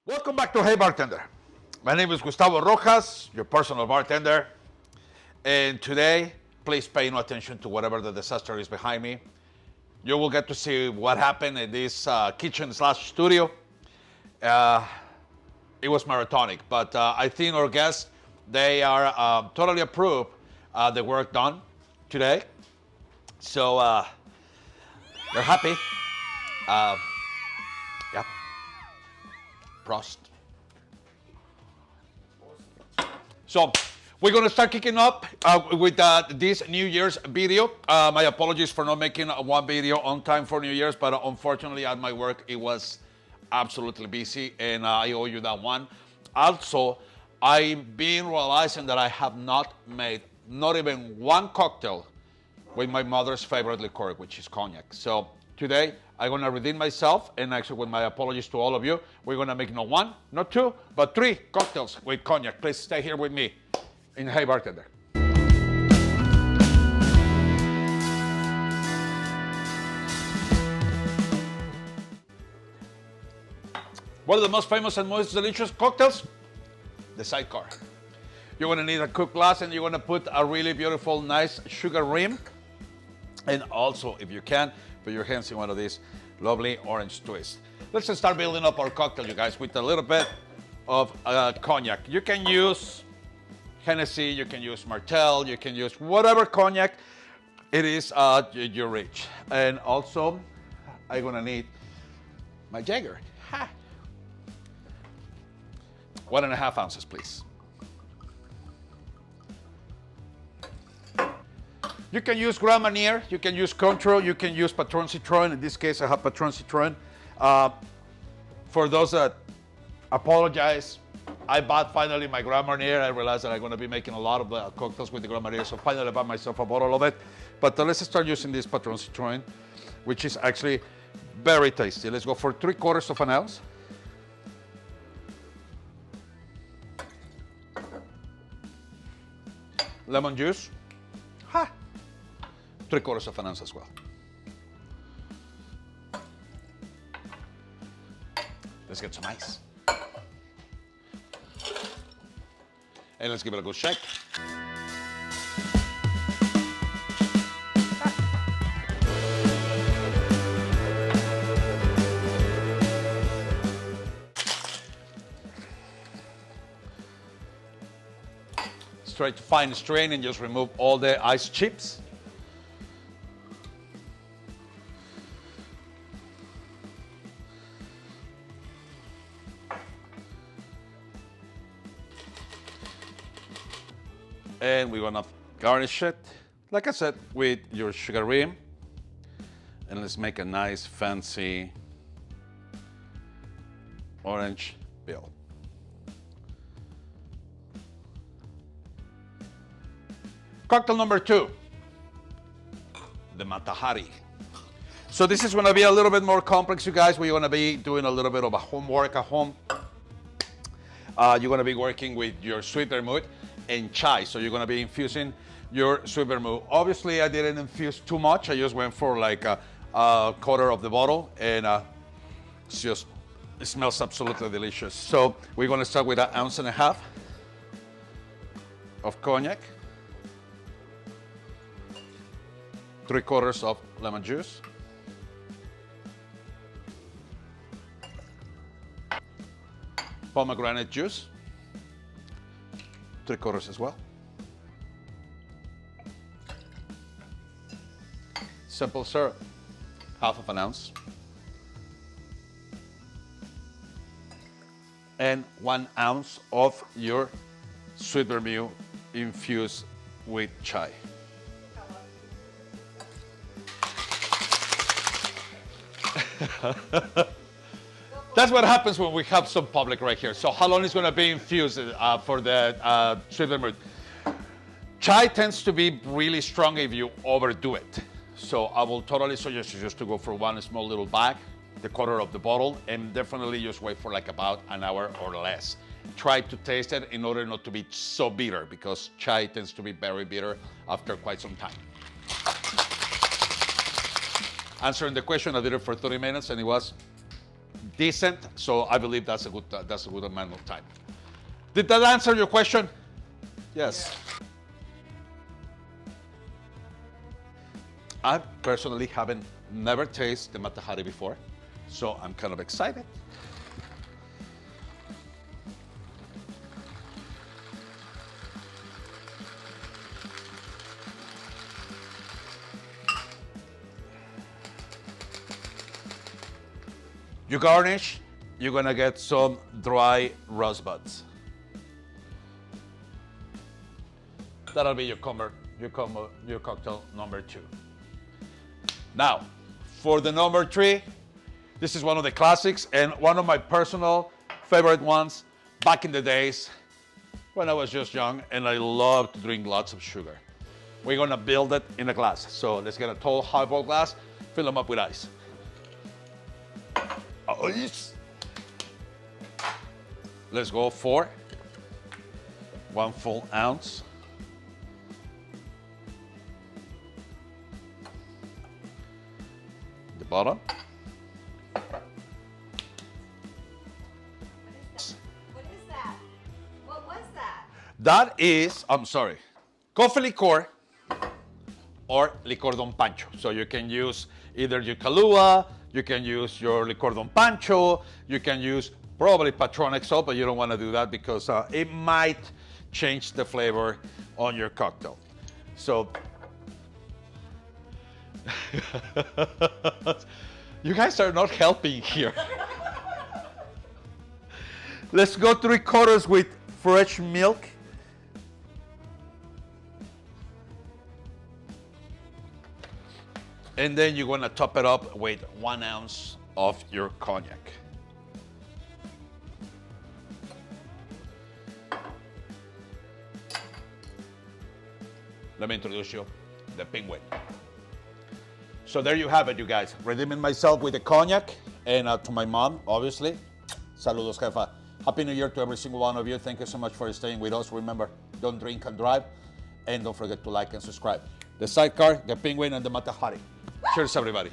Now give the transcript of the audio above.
Welcome back to Hey Bartender. My name is Gustavo Rojas, your personal bartender. And today, please pay no attention to whatever the disaster is behind me. You will get to see what happened in this kitchen slash studio. It was marathonic, but I think our guests, they are totally approve the work done today. So they're happy. Yeah. Prost. So we're going to start kicking up with this New Year's video. My apologies for not making one video on time for New Year's, but unfortunately at my work it was absolutely busy, and I owe you that one. Also, I've been realizing that I have not made not even one cocktail with my mother's favorite liqueur, which is cognac. So today, I'm gonna redeem myself, and actually with my apologies to all of you, we're gonna make not one, not two, but three cocktails with cognac. Please stay here with me in Hey Bartender. One of the most famous and most delicious cocktails, the sidecar. You're gonna need a cooked glass, and you're gonna put a really beautiful, nice sugar rim. And also, if you can, put your hands in one of these lovely orange twists. Let's just start building up our cocktail, you guys, with a little bit of cognac. You can use Hennessy, you can use Martell, you can use whatever cognac it is you reach. And also, I'm gonna need my Jagger. 1.5 ounces, please. You can use Grand Marnier, you can use Cointreau, you can use Patron Citron. In this case, I have Patron Citron. For those that apologize, I bought finally my Grand Marnier. I realized that I'm going to be making a lot of cocktails with the Grand Marnier, so finally I bought myself a bottle of it. But let's start using this Patron Citron, which is actually very tasty. Let's go for 3/4 ounce. Lemon juice. 3/4 ounce as well. Let's get some ice. And let's give it a good shake. Straight to fine strain and just remove all the ice chips. And we're gonna garnish it, like I said, with your sugar rim. And let's make a nice fancy orange peel. Cocktail number 2, the Matahari. So this is gonna be a little bit more complex, you guys. We're gonna be doing a little bit of a homework at home. You're gonna be working with your sweet vermouth and chai. So you're gonna be infusing your sweet vermouth. Obviously, I didn't infuse too much. I just went for like a quarter of the bottle, and it smells absolutely delicious. So we're gonna start with 1.5 ounces of cognac, 3/4 of lemon juice, pomegranate juice, 3/4 as well. Simple syrup, 1/2 ounce. And 1 ounce of your sweet vermouth infused with chai. That's what happens when we have some public right here. So how long is going to be infused for the sweet vermouth? Chai tends to be really strong if you overdo it. So I will totally suggest you just to go for one small little bag, the quarter of the bottle, and definitely just wait for like about an hour or less. Try to taste it in order not to be so bitter, because chai tends to be very bitter after quite some time. Answering the question, I did it for 30 minutes and it was decent. So I believe that's a good amount of time. Did that answer your question? Yes. I personally haven't never tasted the Matahari before, so I'm kind of excited. You garnish, you're gonna get some dry rosebuds. That'll be your cocktail number 2. Now, for the number 3, this is one of the classics and one of my personal favorite ones back in the days when I was just young and I loved to drink lots of sugar. We're gonna build it in a glass. So let's get a tall highball glass, fill them up with ice. Ice. Let's go for 1 full ounce. The bottom. What is that? What was that? That is, I'm sorry, coffee liqueur or licor Don Pancho. So you can use either your Kahlua, you can use your licor Don Pancho, you can use probably Patron XO, but you don't want to do that because it might change the flavor on your cocktail. So, you guys are not helping here. Let's go 3/4 with fresh milk. And then you're gonna top it up with 1 ounce of your cognac. Let me introduce you the Penguin. So there you have it, you guys. Redeeming myself with the cognac and to my mom, obviously. Saludos, jefa. Happy New Year to every single one of you. Thank you so much for staying with us. Remember, don't drink and drive. And don't forget to like and subscribe. The sidecar, the Penguin, and the Matahari. Cheers, everybody.